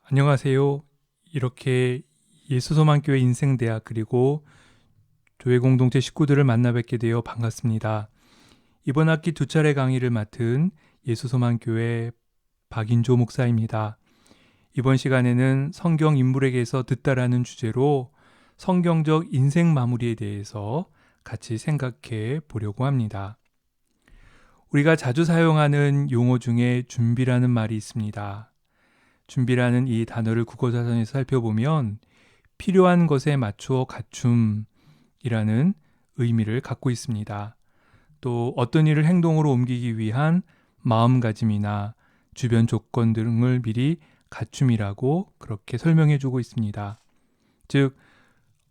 안녕하세요. 이렇게 예수소망교회 인생대학 그리고 교회 공동체 식구들을 만나 뵙게 되어 반갑습니다. 이번 학기 두 차례 강의를 맡은 예수소망교회 박인조 목사입니다. 이번 시간에는 성경 인물에게서 듣다라는 주제로 성경적 인생 마무리에 대해서 같이 생각해 보려고 합니다. 우리가 자주 사용하는 용어 중에 준비라는 말이 있습니다. 준비라는 이 단어를 국어사전에서 살펴보면 필요한 것에 맞추어 갖춤이라는 의미를 갖고 있습니다. 또 어떤 일을 행동으로 옮기기 위한 마음가짐이나 주변 조건 등을 미리 갖춤이라고 그렇게 설명해 주고 있습니다. 즉,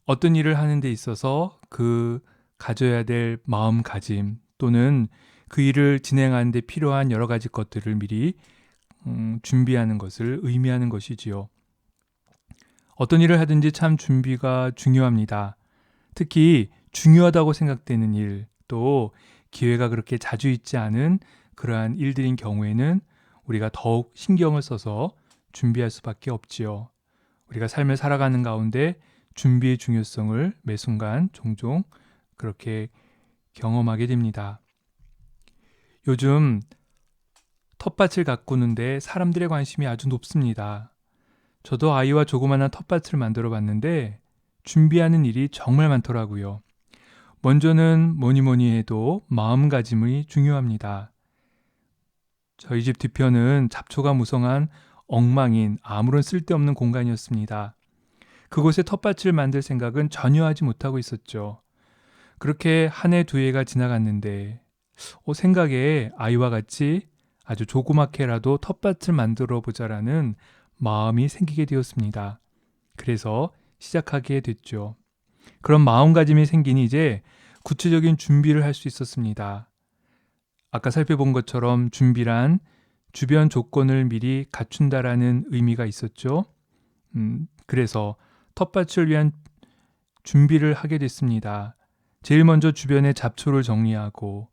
어떤 일을 하는 데 있어서 그 가져야 될 마음가짐 또는 그 일을 진행하는 데 필요한 여러 가지 것들을 미리 준비하는 것을 의미하는 것이지요. 어떤 일을 하든지 참 준비가 중요합니다. 특히 중요하다고 생각되는 일, 또 기회가 그렇게 자주 있지 않은 그러한 일들인 경우에는 우리가 더욱 신경을 써서 준비할 수밖에 없지요. 우리가 삶을 살아가는 가운데 준비의 중요성을 매 순간 종종 그렇게 경험하게 됩니다. 요즘 텃밭을 가꾸는데 사람들의 관심이 아주 높습니다. 저도 아이와 조그마한 텃밭을 만들어 봤는데 준비하는 일이 정말 많더라고요. 먼저는 뭐니 해도 마음가짐이 중요합니다. 저희 집 뒤편은 잡초가 무성한 엉망인 아무런 쓸데없는 공간이었습니다. 그곳에 텃밭을 만들 생각은 전혀 하지 못하고 있었죠. 그렇게 한 해 두 해가 지나갔는데 생각에 아이와 같이 아주 조그맣게라도 텃밭을 만들어 보자라는 마음이 생기게 되었습니다. 그래서 시작하게 됐죠. 그런 마음가짐이 생기니 이제 구체적인 준비를 할 수 있었습니다. 아까 살펴본 것처럼 준비란 주변 조건을 미리 갖춘다라는 의미가 있었죠. 그래서 텃밭을 위한 준비를 하게 됐습니다. 제일 먼저 주변의 잡초를 정리하고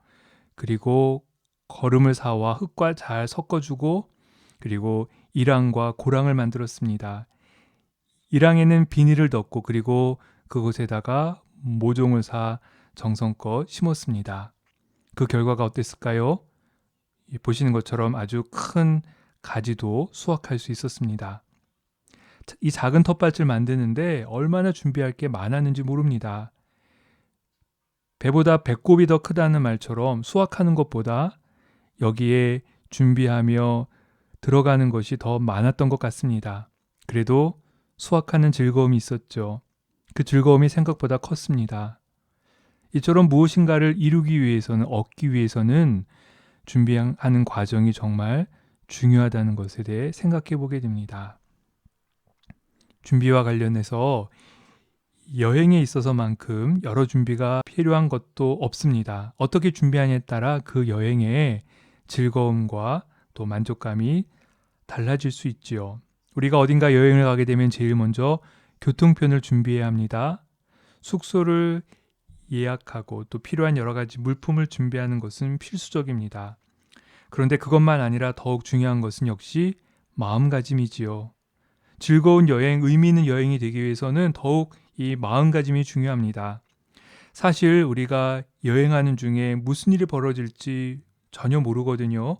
그리고 거름을 사와 흙과 잘 섞어주고 그리고 이랑과 고랑을 만들었습니다. 이랑에는 비닐을 덮고 그리고 그곳에다가 모종을 사 정성껏 심었습니다. 그 결과가 어땠을까요? 보시는 것처럼 아주 큰 가지도 수확할 수 있었습니다. 이 작은 텃밭을 만드는데 얼마나 준비할 게 많았는지 모릅니다. 배보다 배꼽이 더 크다는 말처럼 수확하는 것보다 여기에 준비하며 들어가는 것이 더 많았던 것 같습니다. 그래도 수확하는 즐거움이 있었죠. 그 즐거움이 생각보다 컸습니다. 이처럼 무엇인가를 이루기 위해서는, 얻기 위해서는 준비하는 과정이 정말 중요하다는 것에 대해 생각해 보게 됩니다. 준비와 관련해서 여행에 있어서만큼 여러 준비가 필요한 것도 없습니다. 어떻게 준비하냐에 따라 그 여행의 즐거움과 또 만족감이 달라질 수 있지요. 우리가 어딘가 여행을 가게 되면 제일 먼저 교통편을 준비해야 합니다. 숙소를 예약하고 또 필요한 여러 가지 물품을 준비하는 것은 필수적입니다. 그런데 그것만 아니라 더욱 중요한 것은 역시 마음가짐이지요. 즐거운 여행, 의미 있는 여행이 되기 위해서는 더욱 이 마음가짐이 중요합니다. 사실 우리가 여행하는 중에 무슨 일이 벌어질지 전혀 모르거든요.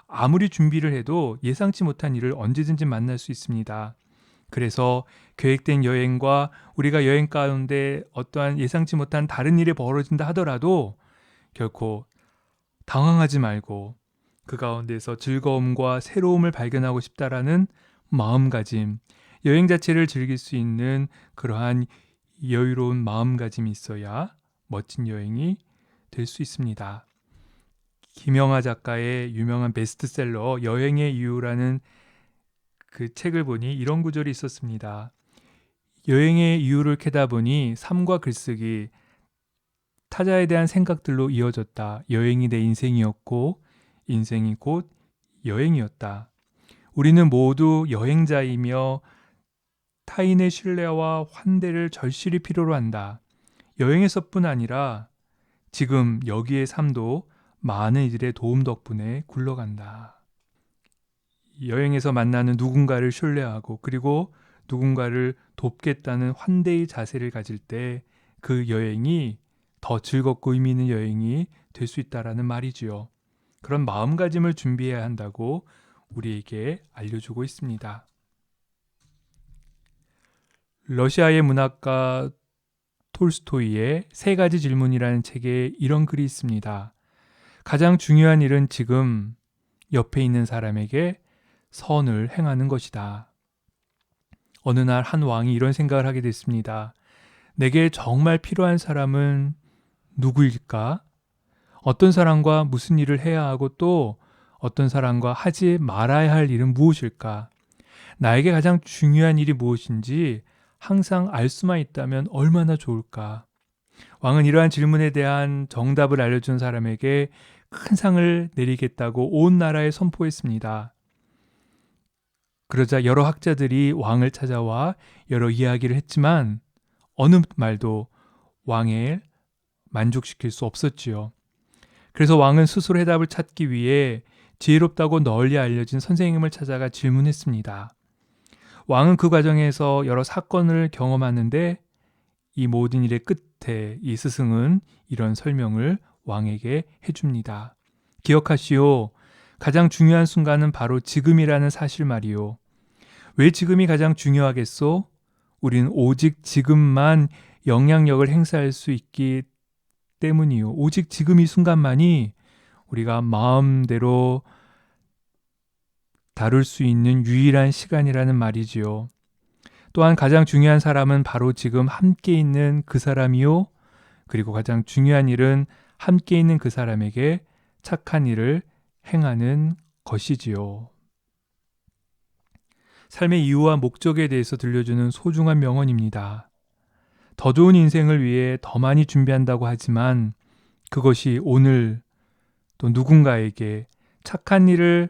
아무리 준비를 해도 예상치 못한 일을 언제든지 만날 수 있습니다. 그래서 계획된 여행과 우리가 여행 가운데 어떠한 예상치 못한 다른 일이 벌어진다 하더라도 결코 당황하지 말고 그 가운데서 즐거움과 새로움을 발견하고 싶다라는 마음가짐, 여행 자체를 즐길 수 있는 그러한 여유로운 마음가짐이 있어야 멋진 여행이 될 수 있습니다. 김영하 작가의 유명한 베스트셀러 여행의 이유라는 그 책을 보니 이런 구절이 있었습니다. 여행의 이유를 캐다 보니 삶과 글쓰기, 타자에 대한 생각들로 이어졌다. 여행이 내 인생이었고 인생이 곧 여행이었다. 우리는 모두 여행자이며 타인의 신뢰와 환대를 절실히 필요로 한다. 여행에서뿐 아니라 지금 여기의 삶도 많은 이들의 도움 덕분에 굴러간다. 여행에서 만나는 누군가를 신뢰하고 그리고 누군가를 돕겠다는 환대의 자세를 가질 때 그 여행이 더 즐겁고 의미 있는 여행이 될 수 있다라는 말이지요. 그런 마음가짐을 준비해야 한다고 우리에게 알려주고 있습니다. 러시아의 문학가 톨스토이의 세 가지 질문이라는 책에 이런 글이 있습니다. 가장 중요한 일은 지금 옆에 있는 사람에게 선을 행하는 것이다. 어느 날 한 왕이 이런 생각을 하게 됐습니다. 내게 정말 필요한 사람은 누구일까? 어떤 사람과 무슨 일을 해야 하고 또 어떤 사람과 하지 말아야 할 일은 무엇일까? 나에게 가장 중요한 일이 무엇인지 항상 알 수만 있다면 얼마나 좋을까? 왕은 이러한 질문에 대한 정답을 알려준 사람에게 큰 상을 내리겠다고 온 나라에 선포했습니다. 그러자 여러 학자들이 왕을 찾아와 여러 이야기를 했지만 어느 말도 왕을 만족시킬 수 없었지요. 그래서 왕은 스스로 해답을 찾기 위해 지혜롭다고 널리 알려진 선생님을 찾아가 질문했습니다. 왕은 그 과정에서 여러 사건을 경험하는데 이 모든 일의 끝에 이 스승은 이런 설명을 왕에게 해줍니다. 기억하시오. 가장 중요한 순간은 바로 지금이라는 사실 말이오. 왜 지금이 가장 중요하겠소? 우리는 오직 지금만 영향력을 행사할 수 있기 때문이요. 오직 지금 이 순간만이 우리가 마음대로 다룰 수 있는 유일한 시간이라는 말이지요. 또한 가장 중요한 사람은 바로 지금 함께 있는 그 사람이요. 그리고 가장 중요한 일은 함께 있는 그 사람에게 착한 일을 행하는 것이지요. 삶의 이유와 목적에 대해서 들려주는 소중한 명언입니다. 더 좋은 인생을 위해 더 많이 준비한다고 하지만 그것이 오늘 또 누군가에게 착한 일을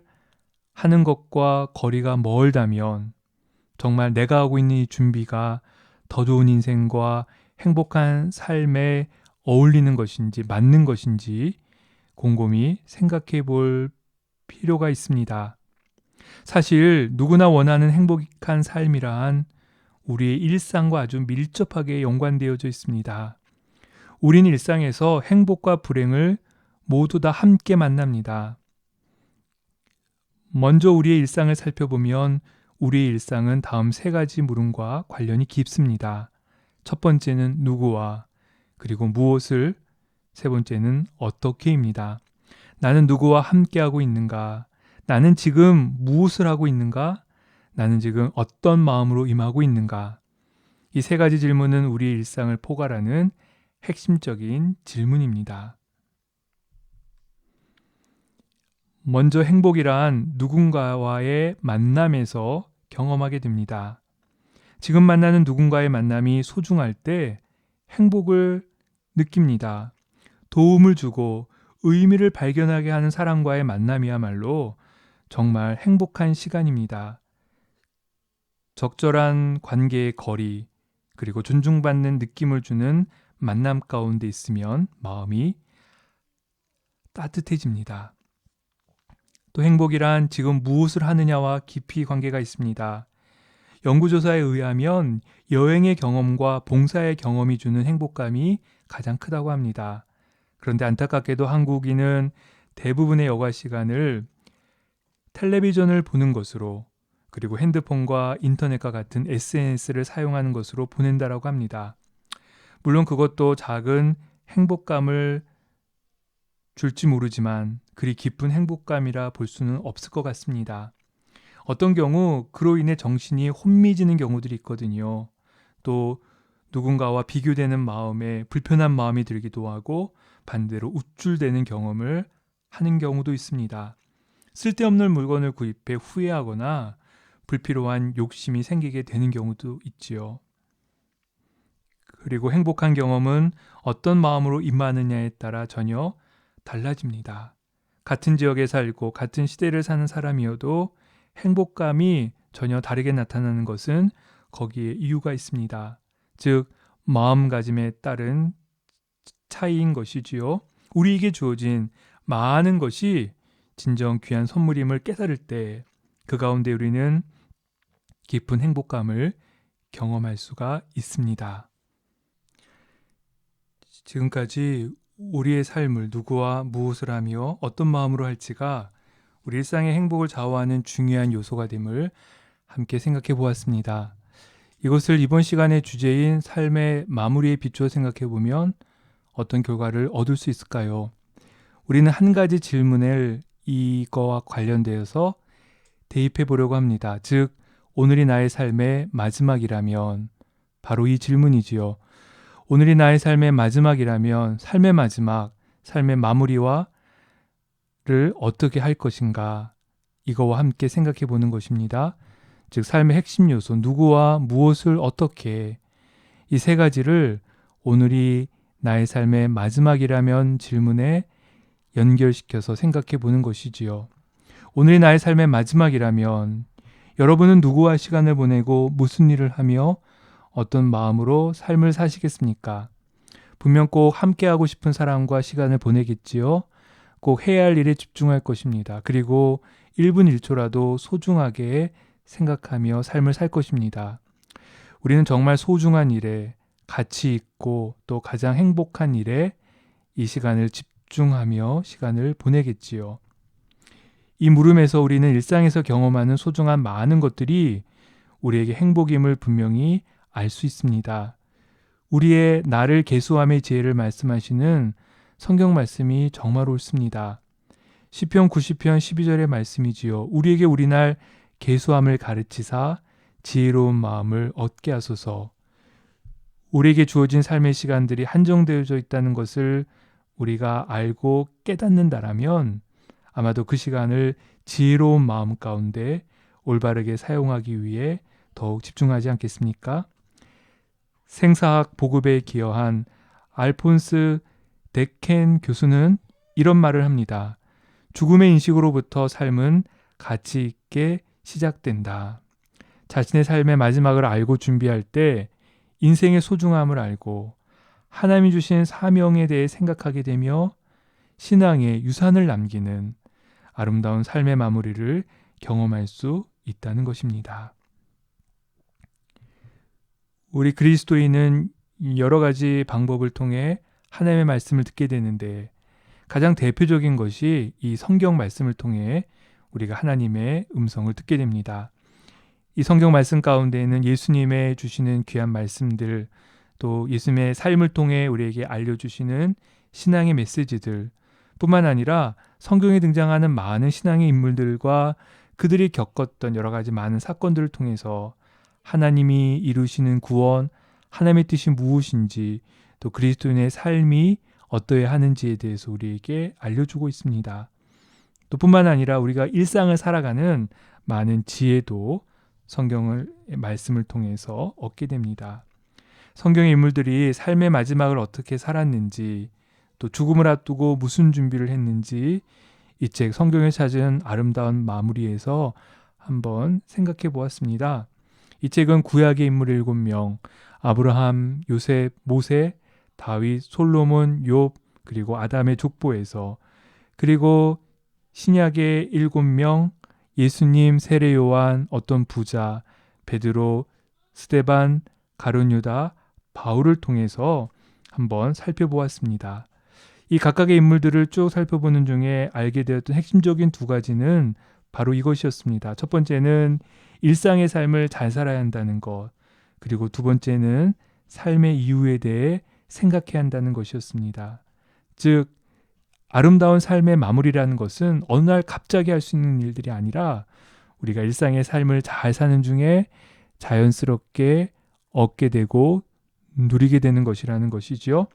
하는 것과 거리가 멀다면 정말 내가 하고 있는 이 준비가 더 좋은 인생과 행복한 삶에 어울리는 것인지 맞는 것인지 곰곰이 생각해 볼 필요가 있습니다. 사실 누구나 원하는 행복한 삶이란 우리의 일상과 아주 밀접하게 연관되어져 있습니다. 우린 일상에서 행복과 불행을 모두 다 함께 만납니다. 먼저 우리의 일상을 살펴보면 우리의 일상은 다음 세 가지 물음과 관련이 깊습니다. 첫 번째는 누구와, 그리고 무엇을, 세 번째는 어떻게입니다. 나는 누구와 함께하고 있는가? 나는 지금 무엇을 하고 있는가? 나는 지금 어떤 마음으로 임하고 있는가? 이 세 가지 질문은 우리의 일상을 포괄하는 핵심적인 질문입니다. 먼저 행복이란 누군가와의 만남에서 경험하게 됩니다. 지금 만나는 누군가의 만남이 소중할 때 행복을 느낍니다. 도움을 주고 의미를 발견하게 하는 사람과의 만남이야말로 정말 행복한 시간입니다. 적절한 관계의 거리, 그리고 존중받는 느낌을 주는 만남 가운데 있으면 마음이 따뜻해집니다. 또 행복이란 지금 무엇을 하느냐와 깊이 관계가 있습니다. 연구조사에 의하면 여행의 경험과 봉사의 경험이 주는 행복감이 가장 크다고 합니다. 그런데 안타깝게도 한국인은 대부분의 여가 시간을 텔레비전을 보는 것으로 그리고 핸드폰과 인터넷과 같은 SNS를 사용하는 것으로 보낸다라고 합니다. 물론 그것도 작은 행복감을 줄지 모르지만 그리 깊은 행복감이라 볼 수는 없을 것 같습니다. 어떤 경우 그로 인해 정신이 혼미해지는 경우들이 있거든요. 또 누군가와 비교되는 마음에 불편한 마음이 들기도 하고 반대로 우쭐대는 경험을 하는 경우도 있습니다. 쓸데없는 물건을 구입해 후회하거나 불필요한 욕심이 생기게 되는 경우도 있지요. 그리고 행복한 경험은 어떤 마음으로 임하느냐에 따라 전혀 달라집니다. 같은 지역에 살고 같은 시대를 사는 사람이어도 행복감이 전혀 다르게 나타나는 것은 거기에 이유가 있습니다. 즉, 마음가짐에 따른 차이인 것이지요. 우리에게 주어진 많은 것이 진정 귀한 선물임을 깨달을 때 그 가운데 우리는 깊은 행복감을 경험할 수가 있습니다. 지금까지 우리의 삶을 누구와 무엇을 하며 어떤 마음으로 할지가 우리 일상의 행복을 좌우하는 중요한 요소가 됨을 함께 생각해 보았습니다. 이것을 이번 시간의 주제인 삶의 마무리에 비추어 생각해 보면 어떤 결과를 얻을 수 있을까요? 우리는 한 가지 질문을 이거와 관련되어서 대입해 보려고 합니다. 즉, 오늘이 나의 삶의 마지막이라면 바로 이 질문이지요. 오늘이 나의 삶의 마지막이라면 삶의 마지막, 삶의 마무리와를 어떻게 할 것인가? 이거와 함께 생각해 보는 것입니다. 즉, 삶의 핵심 요소, 누구와 무엇을 어떻게, 이 세 가지를 오늘이 나의 삶의 마지막이라면 질문에 연결시켜서 생각해 보는 것이지요. 오늘이 나의 삶의 마지막이라면 여러분은 누구와 시간을 보내고 무슨 일을 하며 어떤 마음으로 삶을 사시겠습니까? 분명 꼭 함께하고 싶은 사람과 시간을 보내겠지요. 꼭 해야 할 일에 집중할 것입니다. 그리고 1분 1초라도 소중하게 생각하며 삶을 살 것입니다. 우리는 정말 소중한 일에, 가치 있고 또 가장 행복한 일에 이 시간을 집중하며 시간을 보내겠지요. 이 물음에서 우리는 일상에서 경험하는 소중한 많은 것들이 우리에게 행복임을 분명히 알 수 있습니다. 우리의 나를 계수함의 지혜를 말씀하시는 성경 말씀이 정말 옳습니다. 시편 90편 12절의 말씀이지요. 우리에게 우리날 계수함을 가르치사 지혜로운 마음을 얻게 하소서. 우리에게 주어진 삶의 시간들이 한정되어져 있다는 것을 우리가 알고 깨닫는다라면 아마도 그 시간을 지혜로운 마음 가운데 올바르게 사용하기 위해 더욱 집중하지 않겠습니까? 생사학 보급에 기여한 알폰스 데켄 교수는 이런 말을 합니다. 죽음의 인식으로부터 삶은 가치 있게 시작된다. 자신의 삶의 마지막을 알고 준비할 때 인생의 소중함을 알고 하나님이 주신 사명에 대해 생각하게 되며 신앙의 유산을 남기는 아름다운 삶의 마무리를 경험할 수 있다는 것입니다. 우리 그리스도인은 여러 가지 방법을 통해 하나님의 말씀을 듣게 되는데 가장 대표적인 것이 이 성경 말씀을 통해 우리가 하나님의 음성을 듣게 됩니다. 이 성경 말씀 가운데에는 예수님의 주시는 귀한 말씀들, 또 예수님의 삶을 통해 우리에게 알려주시는 신앙의 메시지들 뿐만 아니라 성경에 등장하는 많은 신앙의 인물들과 그들이 겪었던 여러 가지 많은 사건들을 통해서 하나님이 이루시는 구원, 하나님의 뜻이 무엇인지, 또 그리스도인의 삶이 어떠해야 하는지에 대해서 우리에게 알려주고 있습니다. 또 뿐만 아니라 우리가 일상을 살아가는 많은 지혜도 성경의 말씀을 통해서 얻게 됩니다. 성경의 인물들이 삶의 마지막을 어떻게 살았는지, 또 죽음을 앞두고 무슨 준비를 했는지 이 책 성경에 찾은 아름다운 마무리에서 한번 생각해 보았습니다. 이 책은 구약의 인물 7명, 아브라함, 요셉, 모세, 다윗, 솔로몬, 욥, 그리고 아담의 족보에서, 그리고 신약의 7명, 예수님, 세례 요한, 어떤 부자, 베드로, 스데반, 가룟 유다, 바울을 통해서 한번 살펴보았습니다. 이 각각의 인물들을 쭉 살펴보는 중에 알게 되었던 핵심적인 두 가지는 바로 이것이었습니다. 첫 번째는 일상의 삶을 잘 살아야 한다는 것, 그리고 두 번째는 삶의 이유에 대해 생각해야 한다는 것이었습니다. 즉, 아름다운 삶의 마무리라는 것은 어느 날 갑자기 할 수 있는 일들이 아니라 우리가 일상의 삶을 잘 사는 중에 자연스럽게 얻게 되고 누리게 되는 것이라는 것이지요.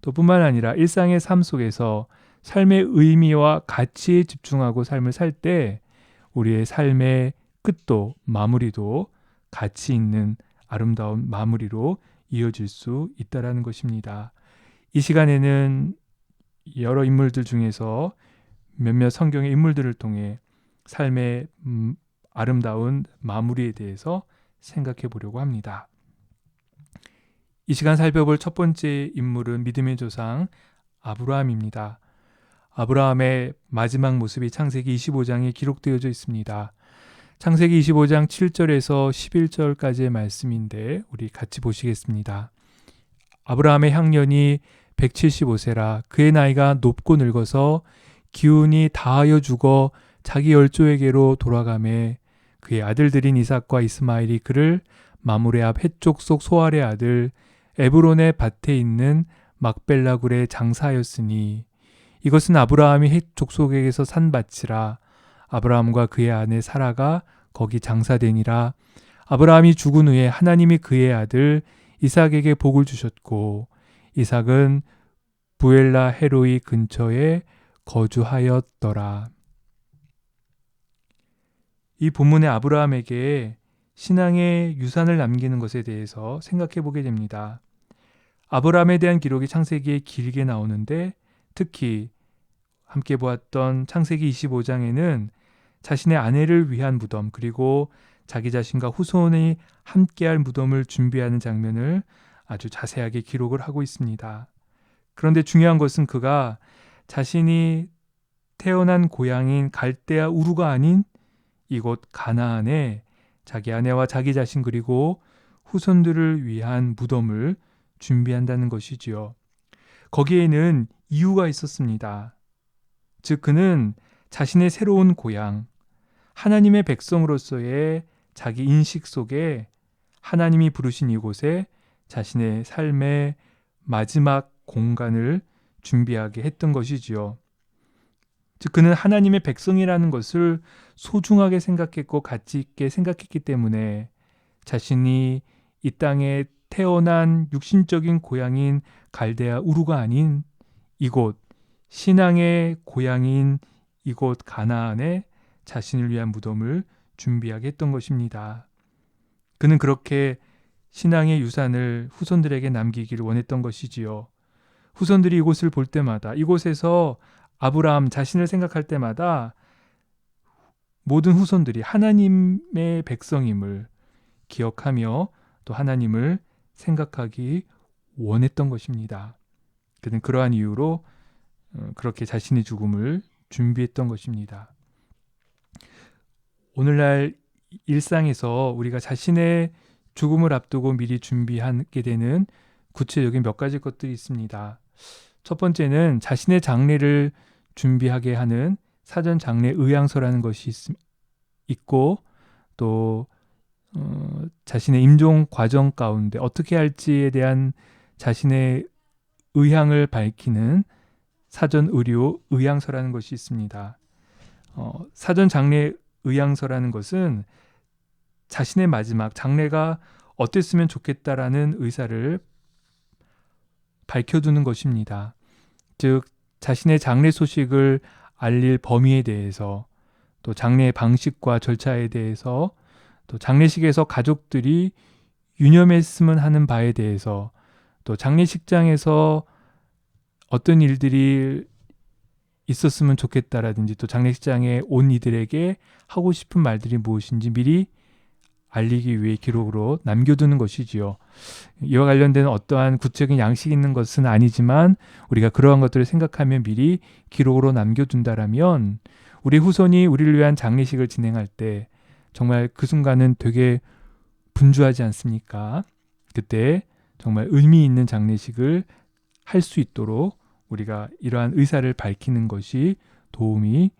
또 뿐만 아니라 일상의 삶 속에서 삶의 의미와 가치에 집중하고 삶을 살 때 우리의 삶의 끝도 마무리도 가치 있는 아름다운 마무리로 이어질 수 있다는 것입니다. 이 시간에는 여러 인물들 중에서 몇몇 성경의 인물들을 통해 삶의 아름다운 마무리에 대해서 생각해 보려고 합니다. 이 시간 살펴볼 첫 번째 인물은 믿음의 조상 아브라함입니다. 아브라함의 마지막 모습이 창세기 25장에 기록되어져 있습니다. 창세기 25장 7절에서 11절까지의 말씀인데 우리 같이 보시겠습니다. 아브라함의 향년이 175세라 그의 나이가 높고 늙어서 기운이 다하여 죽어 자기 열조에게로 돌아가매 그의 아들들인 이삭과 이스마엘이 그를 마므레 앞 헷족 속 소알의 아들 에브론의 밭에 있는 막벨라 굴에 장사하였으니 이것은 아브라함이 헷 족속에게서 산 밭이라 아브라함과 그의 아내 사라가 거기 장사되니라. 아브라함이 죽은 후에 하나님이 그의 아들 이삭에게 복을 주셨고 이삭은 부엘라 헤로이 근처에 거주하였더라. 이 본문의 아브라함에게 신앙의 유산을 남기는 것에 대해서 생각해 보게 됩니다. 아브라함에 대한 기록이 창세기에 길게 나오는데 특히 함께 보았던 창세기 25장에는 자신의 아내를 위한 무덤 그리고 자기 자신과 후손이 함께할 무덤을 준비하는 장면을 아주 자세하게 기록을 하고 있습니다. 그런데 중요한 것은 그가 자신이 태어난 고향인 갈대아 우르가 아닌 이곳 가나안에 자기 아내와 자기 자신 그리고 후손들을 위한 무덤을 준비한다는 것이지요. 거기에는 이유가 있었습니다. 즉 그는 자신의 새로운 고향, 하나님의 백성으로서의 자기 인식 속에 하나님이 부르신 이곳에 자신의 삶의 마지막 공간을 준비하게 했던 것이지요. 즉 그는 하나님의 백성이라는 것을 소중하게 생각했고 가치 있게 생각했기 때문에 자신이 이 땅에 태어난 육신적인 고향인 갈대아 우르가 아닌 이곳 신앙의 고향인 이곳 가나안에 자신을 위한 무덤을 준비하게 했던 것입니다. 그는 그렇게 신앙의 유산을 후손들에게 남기기를 원했던 것이지요. 후손들이 이곳을 볼 때마다 이곳에서 아브라함 자신을 생각할 때마다 모든 후손들이 하나님의 백성임을 기억하며 또 하나님을 생각하기 원했던 것입니다. 그는 그러한 이유로 그렇게 자신의 죽음을 준비했던 것입니다. 오늘날 일상에서 우리가 자신의 죽음을 앞두고 미리 준비하게 되는 구체적인 몇 가지 것들이 있습니다. 첫 번째는 자신의 장례를 준비하게 하는 사전 장례 의향서라는 것이 있고 또 자신의 임종 과정 가운데 어떻게 할지에 대한 자신의 의향을 밝히는 사전 의료 의향서라는 것이 있습니다. 사전 장례 의향서라는 것은 자신의 마지막 장래가 어땠으면 좋겠다라는 의사를 밝혀두는 것입니다. 즉 자신의 장례 소식을 알릴 범위에 대해서 또 장례 방식과 절차에 대해서 또 장례식에서 가족들이 유념했으면 하는 바에 대해서 또 장례식장에서 어떤 일들이 있었으면 좋겠다라든지 또 장례식장에 온 이들에게 하고 싶은 말들이 무엇인지 미리 알리기 위해 기록으로 남겨두는 것이지요. 이와 관련된 어떠한 구체적인 양식이 있는 것은 아니지만 우리가 그러한 것들을 생각하며 미리 기록으로 남겨둔다라면 우리 후손이 우리를 위한 장례식을 진행할 때 정말 그 순간은 되게 분주하지 않습니까? 그때 정말 의미 있는 장례식을 할 수 있도록 우리가 이러한 의사를 밝히는 것이 도움이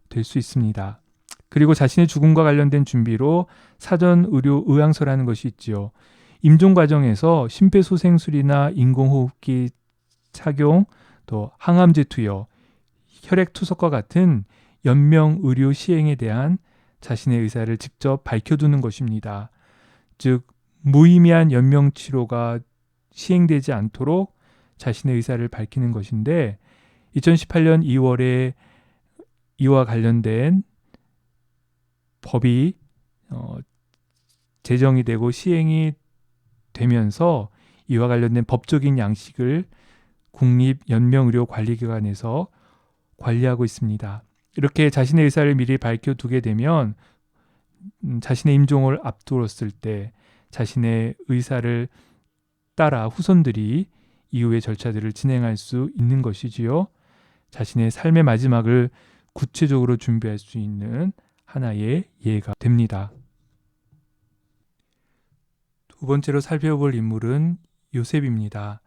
될 수 있습니다. 그리고 자신의 죽음과 관련된 준비로 사전 의료 의향서라는 것이 있지요. 임종 과정에서 심폐소생술이나 인공호흡기 착용, 또 항암제 투여, 혈액 투석과 같은 연명 의료 시행에 대한 자신의 의사를 직접 밝혀두는 것입니다. 즉 무의미한 연명 치료가 시행되지 않도록 자신의 의사를 밝히는 것인데 2018년 2월에 이와 관련된 법이 제정이 되고 시행이 되면서 이와 관련된 법적인 양식을 국립연명의료관리기관에서 관리하고 있습니다. 이렇게 자신의 의사를 미리 밝혀두게 되면 자신의 임종을 앞두었을 때 자신의 의사를 따라 후손들이 이후의 절차들을 진행할 수 있는 것이지요. 자신의 삶의 마지막을 구체적으로 준비할 수 있는 하나의 예가 됩니다. 두 번째로 살펴볼 인물은 요셉입니다.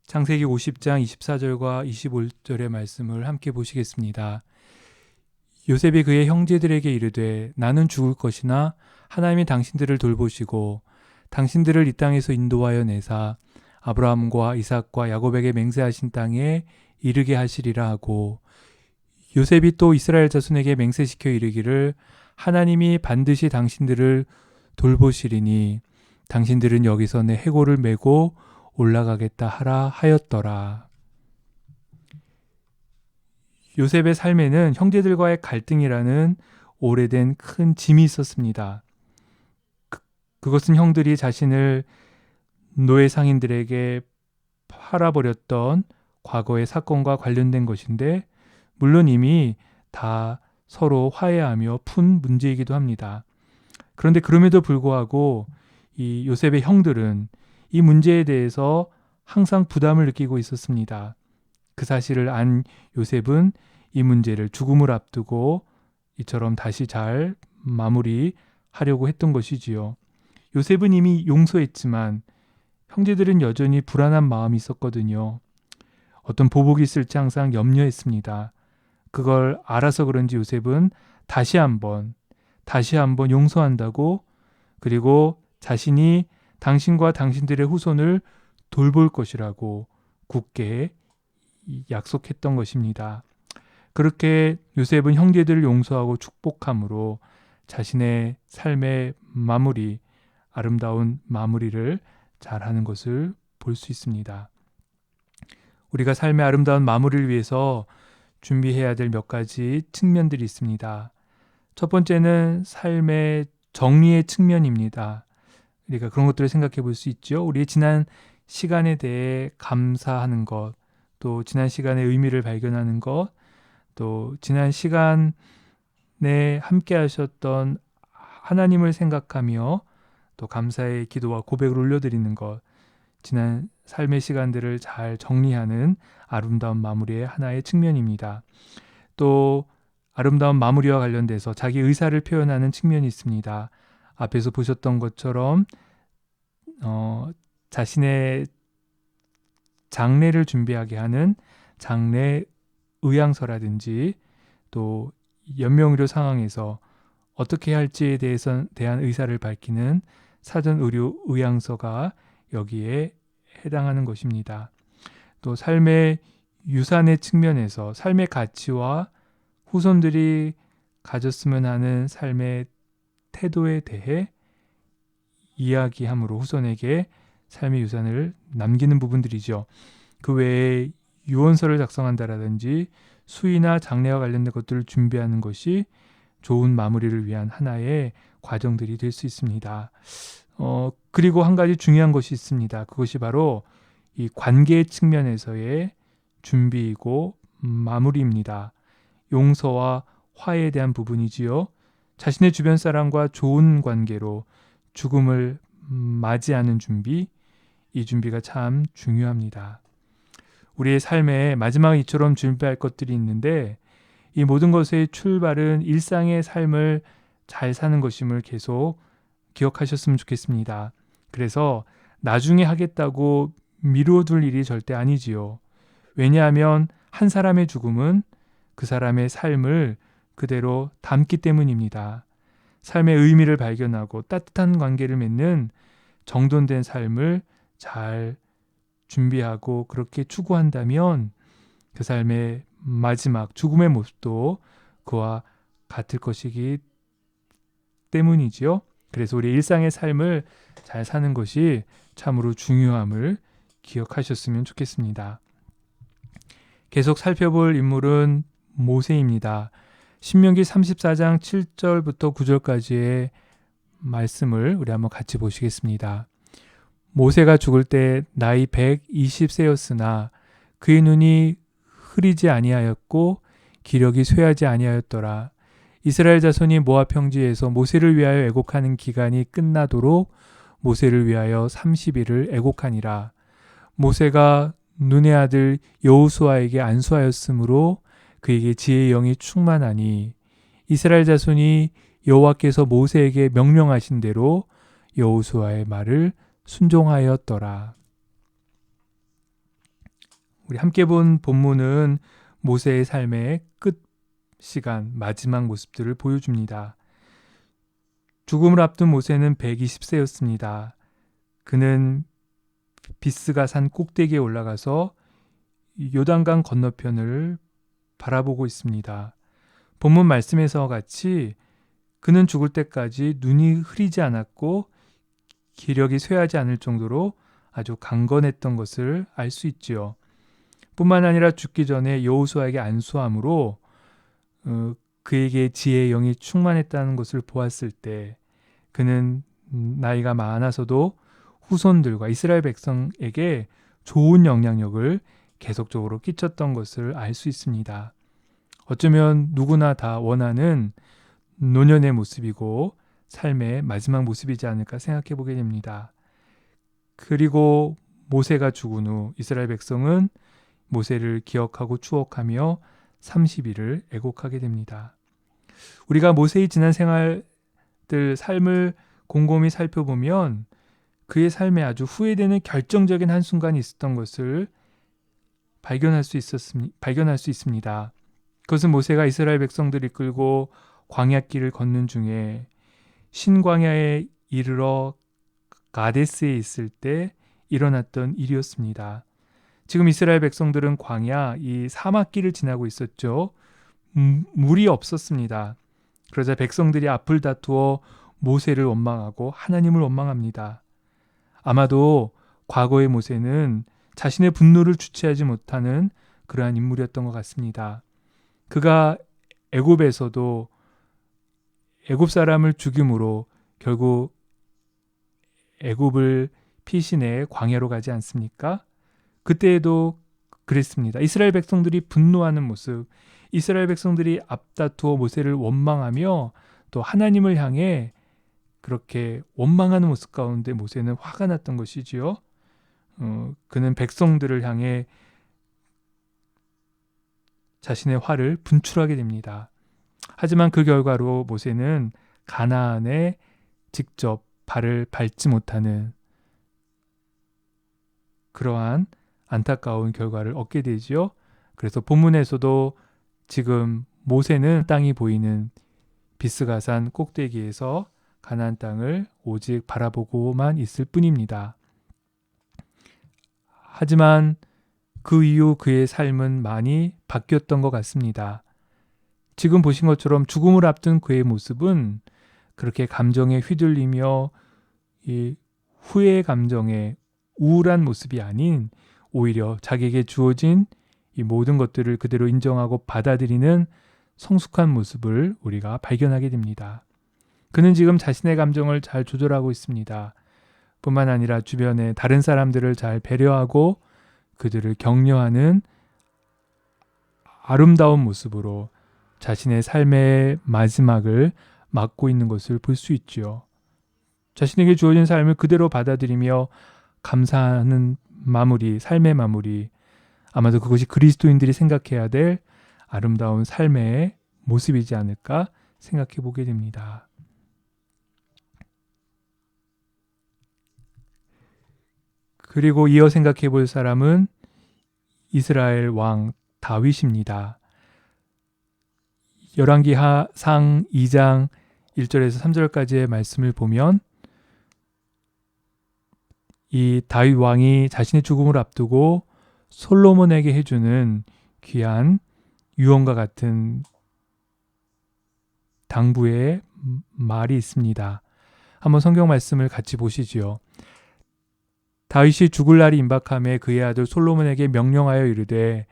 창세기 50장 24절과 25절의 말씀을 함께 보시겠습니다. 요셉이 그의 형제들에게 이르되 나는 죽을 것이나 하나님이 당신들을 돌보시고 당신들을 이 땅에서 인도하여 내사 아브라함과 이삭과 야곱에게 맹세하신 땅에 이르게 하시리라 하고, 요셉이 또 이스라엘 자손에게 맹세시켜 이르기를 하나님이 반드시 당신들을 돌보시리니 당신들은 여기서 내 해골을 메고 올라가겠다 하라 하였더라. 요셉의 삶에는 형제들과의 갈등이라는 오래된 큰 짐이 있었습니다. 그것은 형들이 자신을 노예 상인들에게 팔아버렸던 과거의 사건과 관련된 것인데, 물론 이미 다 서로 화해하며 푼 문제이기도 합니다. 그런데 그럼에도 불구하고 이 요셉의 형들은 이 문제에 대해서 항상 부담을 느끼고 있었습니다. 그 사실을 안 요셉은 이 문제를 죽음을 앞두고 이처럼 다시 잘 마무리하려고 했던 것이지요. 요셉은 이미 용서했지만 형제들은 여전히 불안한 마음이 있었거든요. 어떤 보복이 있을지 항상 염려했습니다. 그걸 알아서 그런지 요셉은 다시 한번 용서한다고, 그리고 자신이 당신과 당신들의 후손을 돌볼 것이라고 굳게 약속했던 것입니다. 그렇게 요셉은 형제들을 용서하고 축복함으로 자신의 삶의 마무리, 아름다운 마무리를 잘하는 것을 볼 수 있습니다. 우리가 삶의 아름다운 마무리를 위해서 준비해야 될 몇 가지 측면들이 있습니다. 첫 번째는 삶의 정리의 측면입니다. 우리가 그런 것들을 생각해 볼 수 있죠. 우리의 지난 시간에 대해 감사하는 것, 또 지난 시간의 의미를 발견하는 것, 또 지난 시간에 함께 하셨던 하나님을 생각하며 또 감사의 기도와 고백을 올려드리는 것, 지난 삶의 시간들을 잘 정리하는 아름다운 마무리의 하나의 측면입니다. 또 아름다운 마무리와 관련돼서 자기 의사를 표현하는 측면이 있습니다. 앞에서 보셨던 것처럼 자신의 장례를 준비하게 하는 장례 의향서라든지, 또 연명의료 상황에서 어떻게 할지에 대한 의사를 밝히는 사전 의료 의향서가 여기에 해당하는 것입니다. 또 삶의 유산의 측면에서 삶의 가치와 후손들이 가졌으면 하는 삶의 태도에 대해 이야기함으로 후손에게 삶의 유산을 남기는 부분들이죠. 그 외에 유언서를 작성한다라든지 수의나 장례와 관련된 것들을 준비하는 것이 좋은 마무리를 위한 하나의 과정들이 될 수 있습니다. 그리고 한 가지 중요한 것이 있습니다. 그것이 바로 이 관계의 측면에서의 준비이고 마무리입니다. 용서와 화해에 대한 부분이지요. 자신의 주변 사람과 좋은 관계로 죽음을 맞이하는 준비, 이 준비가 참 중요합니다. 우리의 삶에 마지막 이처럼 준비할 것들이 있는데, 이 모든 것의 출발은 일상의 삶을 잘 사는 것임을 계속 기억하셨으면 좋겠습니다. 그래서 나중에 하겠다고 미루어둘 일이 절대 아니지요. 왜냐하면 한 사람의 죽음은 그 사람의 삶을 그대로 담기 때문입니다. 삶의 의미를 발견하고 따뜻한 관계를 맺는 정돈된 삶을 잘 준비하고 그렇게 추구한다면 그 삶의 마지막 죽음의 모습도 그와 같을 것이기 때문이지요. 그래서 우리 일상의 삶을 잘 사는 것이 참으로 중요함을 기억하셨으면 좋겠습니다. 계속 살펴볼 인물은 모세입니다. 신명기 34장 7절부터 9절까지의 말씀을 우리 한번 같이 보시겠습니다. 모세가 죽을 때 나이 120세였으나 그의 눈이 흐리지 아니하였고 기력이 쇠하지 아니하였더라. 이스라엘 자손이 모압 평지에서 모세를 위하여 애곡하는 기간이 끝나도록 모세를 위하여 30일을 애곡하니라. 모세가 눈의 아들 여호수아에게 안수하였으므로 그에게 지혜의 영이 충만하니 이스라엘 자손이 여호와께서 모세에게 명령하신 대로 여호수아의 말을 순종하였더라. 우리 함께 본 본문은 모세의 삶의 끝 시간, 마지막 모습들을 보여줍니다. 죽음을 앞둔 모세는 120세였습니다. 그는 비스가 산 꼭대기에 올라가서 요단강 건너편을 바라보고 있습니다. 본문 말씀에서 같이 그는 죽을 때까지 눈이 흐리지 않았고 기력이 쇠하지 않을 정도로 아주 강건했던 것을 알 수 있지요. 뿐만 아니라 죽기 전에 여호수아에게 안수함으로 그에게 지혜의 영이 충만했다는 것을 보았을 때 그는 나이가 많아서도 후손들과 이스라엘 백성에게 좋은 영향력을 계속적으로 끼쳤던 것을 알 수 있습니다. 어쩌면 누구나 다 원하는 노년의 모습이고 삶의 마지막 모습이지 않을까 생각해 보게 됩니다. 그리고 모세가 죽은 후 이스라엘 백성은 모세를 기억하고 추억하며 30일을 애곡하게 됩니다. 우리가 모세의 지난 생활들 삶을 곰곰이 살펴보면 그의 삶에 아주 후회되는 결정적인 한순간이 있었던 것을 발견할 수 있습니다. 그것은 모세가 이스라엘 백성들을 이끌고 광야길을 걷는 중에 신광야에 이르러 가데스에 있을 때 일어났던 일이었습니다. 지금 이스라엘 백성들은 광야, 이 사막길을 지나고 있었죠. 물이 없었습니다. 그러자 백성들이 앞을 다투어 모세를 원망하고 하나님을 원망합니다. 아마도 과거의 모세는 자신의 분노를 주체하지 못하는 그러한 인물이었던 것 같습니다. 그가 애굽에서도 애굽 사람을 죽임으로 결국 애굽을 피신해 광야로 가지 않습니까? 그때에도 그랬습니다. 이스라엘 백성들이 분노하는 모습, 이스라엘 백성들이 앞다투어 모세를 원망하며 또 하나님을 향해 그렇게 원망하는 모습 가운데 모세는 화가 났던 것이지요. 그는 백성들을 향해 자신의 화를 분출하게 됩니다. 하지만 그 결과로 모세는 가나안에 직접 발을 밟지 못하는 그러한 안타까운 결과를 얻게 되지요. 그래서 본문에서도 지금 모세는 땅이 보이는 비스가산 꼭대기에서 가나안 땅을 오직 바라보고만 있을 뿐입니다. 하지만 그 이후 그의 삶은 많이 바뀌었던 것 같습니다. 지금 보신 것처럼 죽음을 앞둔 그의 모습은 그렇게 감정에 휘둘리며 이 후회의 감정에 우울한 모습이 아닌 오히려 자기에게 주어진 이 모든 것들을 그대로 인정하고 받아들이는 성숙한 모습을 우리가 발견하게 됩니다. 그는 지금 자신의 감정을 잘 조절하고 있습니다. 뿐만 아니라 주변의 다른 사람들을 잘 배려하고 그들을 격려하는 아름다운 모습으로 자신의 삶의 마지막을 맞고 있는 것을 볼 수 있지요. 자신에게 주어진 삶을 그대로 받아들이며 감사하는 마무리, 삶의 마무리, 아마도 그것이 그리스도인들이 생각해야 될 아름다운 삶의 모습이지 않을까 생각해 보게 됩니다. 그리고 이어 생각해 볼 사람은 이스라엘 왕 다윗입니다. 열왕기상 2장 1절에서 3절까지의 말씀을 보면 이 다윗 왕이 자신의 죽음을 앞두고 솔로몬에게 해주는 귀한 유언과 같은 당부의 말이 있습니다. 한번 성경 말씀을 같이 보시지요. 다윗이 죽을 날이 임박함에 그의 아들 솔로몬에게 명령하여 이르되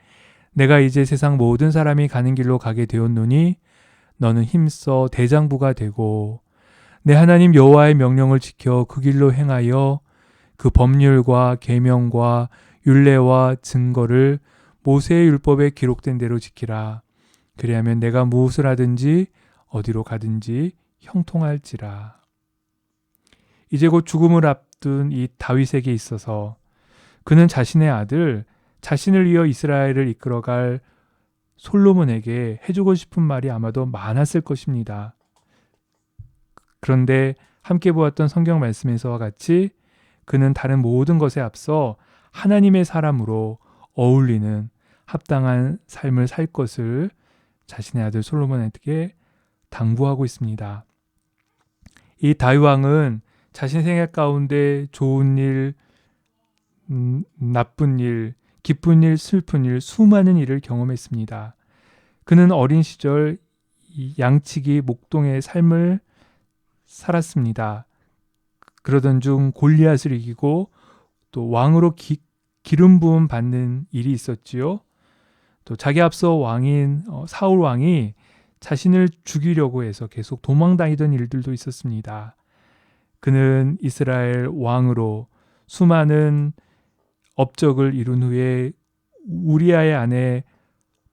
내가 이제 세상 모든 사람이 가는 길로 가게 되었노니 너는 힘써 대장부가 되고 내 하나님 여호와의 명령을 지켜 그 길로 행하여 그 법률과 계명과 율례와 증거를 모세의 율법에 기록된 대로 지키라. 그리하면 내가 무엇을 하든지 어디로 가든지 형통할지라. 이제 곧 죽음을 앞둔 이 다윗에게 있어서 그는 자신의 아들, 자신을 이어 이스라엘을 이끌어갈 솔로몬에게 해주고 싶은 말이 아마도 많았을 것입니다. 그런데 함께 보았던 성경 말씀에서와 같이 그는 다른 모든 것에 앞서 하나님의 사람으로 어울리는 합당한 삶을 살 것을 자신의 아들 솔로몬에게 당부하고 있습니다. 이 다윗 왕은 자신의 생애 가운데 좋은 일, 나쁜 일, 기쁜 일, 슬픈 일, 수많은 일을 경험했습니다. 그는 어린 시절 양치기 목동의 삶을 살았습니다. 그러던 중 골리앗을 이기고 또 왕으로 기름 부음 받는 일이 있었지요. 또 자기 앞서 왕인 사울 왕이 자신을 죽이려고 해서 계속 도망다니던 일들도 있었습니다. 그는 이스라엘 왕으로 수많은 업적을 이룬 후에 우리아의 아내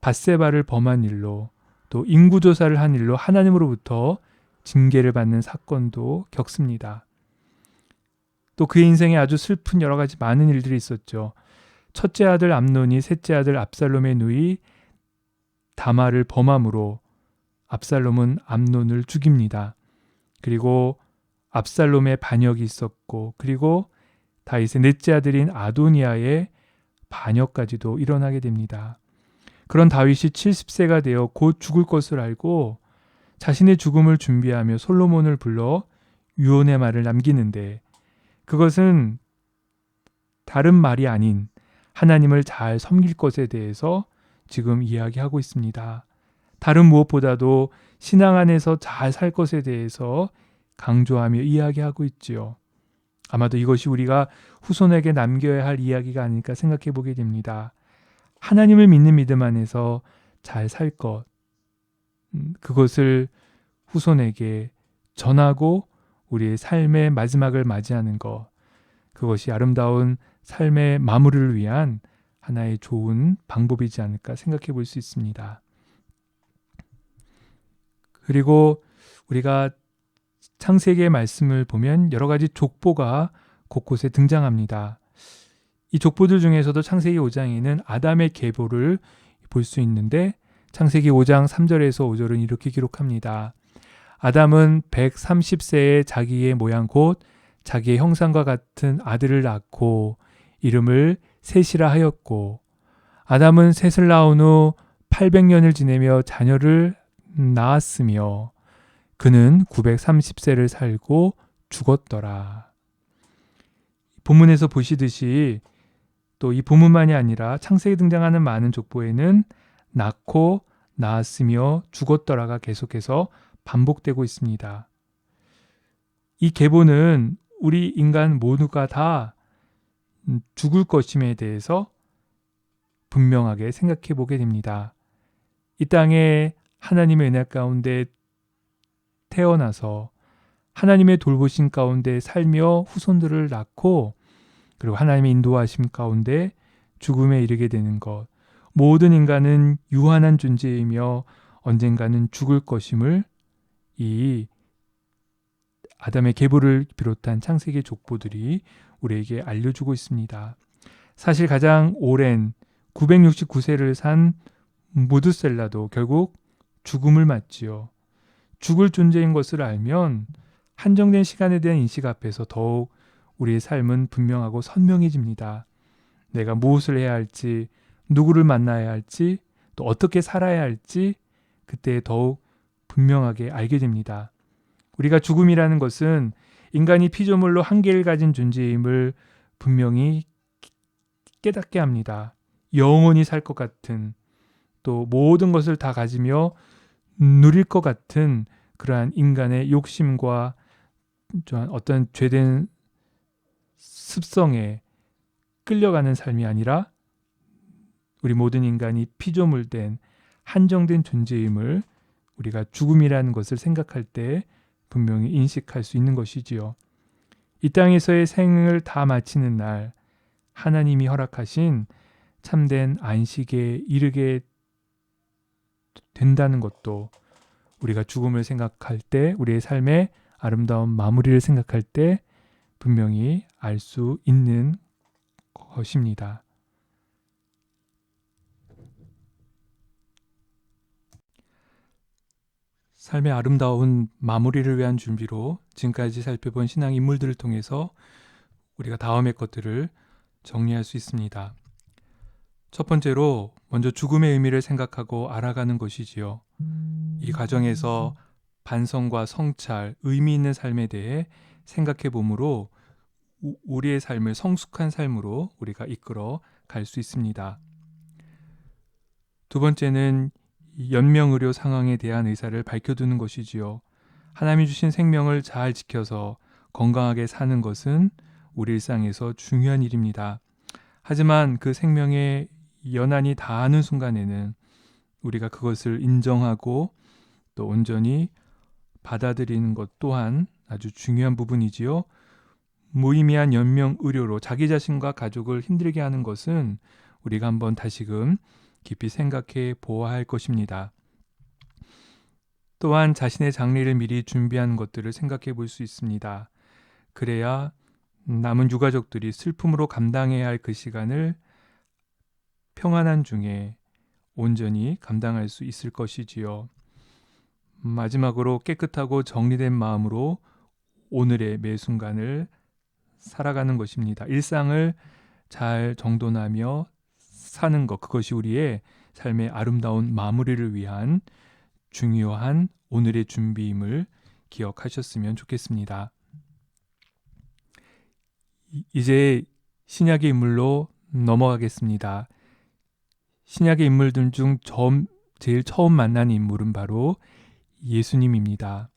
밧세바를 범한 일로 또 인구조사를 한 일로 하나님으로부터 징계를 받는 사건도 겪습니다. 또 그의 인생에 아주 슬픈 여러 가지 많은 일들이 있었죠. 첫째 아들 암논이 셋째 아들 압살롬의 누이 다말을 범함으로 압살롬은 암논을 죽입니다. 그리고 압살롬의 반역이 있었고 그리고 다윗의 넷째 아들인 아도니아의 반역까지도 일어나게 됩니다. 그런 다윗이 70세가 되어 곧 죽을 것을 알고 자신의 죽음을 준비하며 솔로몬을 불러 유언의 말을 남기는데 그것은 다른 말이 아닌 하나님을 잘 섬길 것에 대해서 지금 이야기하고 있습니다. 다른 무엇보다도 신앙 안에서 잘 살 것에 대해서 강조하며 이야기하고 있지요. 아마도 이것이 우리가 후손에게 남겨야 할 이야기가 아닐까 생각해 보게 됩니다. 하나님을 믿는 믿음 안에서 잘 살 것, 그것을 후손에게 전하고 우리의 삶의 마지막을 맞이하는 것, 그것이 아름다운 삶의 마무리를 위한 하나의 좋은 방법이지 않을까 생각해 볼 수 있습니다. 그리고 우리가 창세기의 말씀을 보면 여러 가지 족보가 곳곳에 등장합니다. 이 족보들 중에서도 창세기 5장에는 아담의 계보를 볼 수 있는데 창세기 5장 3절에서 5절은 이렇게 기록합니다. 아담은 130세에 자기의 모양 곧 자기의 형상과 같은 아들을 낳고 이름을 셋이라 하였고 아담은 셋을 낳은 후 800년을 지내며 자녀를 낳았으며 그는 930세를 살고 죽었더라. 본문에서 보시듯이 또 이 본문만이 아니라 창세기에 등장하는 많은 족보에는 낳고 낳았으며 죽었더라가 계속해서 반복되고 있습니다. 이 계보는 우리 인간 모두가 다 죽을 것임에 대해서 분명하게 생각해 보게 됩니다. 이 땅에 하나님의 은혜 가운데 태어나서 하나님의 돌보심 가운데 살며 후손들을 낳고 그리고 하나님의 인도하심 가운데 죽음에 이르게 되는 것. 모든 인간은 유한한 존재이며 언젠가는 죽을 것임을 이 아담의 계보를 비롯한 창세기 족보들이 우리에게 알려주고 있습니다. 사실 가장 오랜 969세를 산 무드셀라도 결국 죽음을 맞지요. 죽을 존재인 것을 알면 한정된 시간에 대한 인식 앞에서 더욱 우리의 삶은 분명하고 선명해집니다. 내가 무엇을 해야 할지, 누구를 만나야 할지, 또 어떻게 살아야 할지 그때 더욱 분명하게 알게 됩니다. 우리가 죽음이라는 것은 인간이 피조물로 한계를 가진 존재임을 분명히 깨닫게 합니다. 영원히 살 것 같은 또 모든 것을 다 가지며 누릴 것 같은 그러한 인간의 욕심과 어떤 죄된 습성에 끌려가는 삶이 아니라 우리 모든 인간이 피조물된 한정된 존재임을 우리가 죽음이라는 것을 생각할 때 분명히 인식할 수 있는 것이지요. 이 땅에서의 생을 다 마치는 날 하나님이 허락하신 참된 안식에 이르게 된다는 것도 우리가 죽음을 생각할 때 우리의 삶의 아름다운 마무리를 생각할 때 분명히 알 수 있는 것입니다. 삶의 아름다운 마무리를 위한 준비로 지금까지 살펴본 신앙 인물들을 통해서 우리가 다음의 것들을 정리할 수 있습니다. 첫 번째로 먼저 죽음의 의미를 생각하고 알아가는 것이지요. 이 과정에서 반성과 성찰, 의미 있는 삶에 대해 생각해 보므로 우리의 삶을 성숙한 삶으로 우리가 이끌어 갈 수 있습니다. 두 번째는 연명의료 상황에 대한 의사를 밝혀두는 것이지요. 하나님이 주신 생명을 잘 지켜서 건강하게 사는 것은 우리 일상에서 중요한 일입니다. 하지만 그 생명의 연한이 닿는 순간에는 우리가 그것을 인정하고 또 온전히 받아들이는 것 또한 아주 중요한 부분이지요. 무의미한 연명 의료로 자기 자신과 가족을 힘들게 하는 것은 우리가 한번 다시금 깊이 생각해 보아야 할 것입니다. 또한 자신의 장례를 미리 준비하는 것들을 생각해 볼 수 있습니다. 그래야 남은 유가족들이 슬픔으로 감당해야 할 그 시간을 평안한 중에 온전히 감당할 수 있을 것이지요. 마지막으로 깨끗하고 정리된 마음으로 오늘의 매 순간을 살아가는 것입니다. 일상을 잘 정돈하며 사는 것, 그것이 우리의 삶의 아름다운 마무리를 위한 중요한 오늘의 준비임을 기억하셨으면 좋겠습니다. 이제 신약의 인물로 넘어가겠습니다. 신약의 인물들 중 제일 처음 만난 인물은 바로 예수님입니다.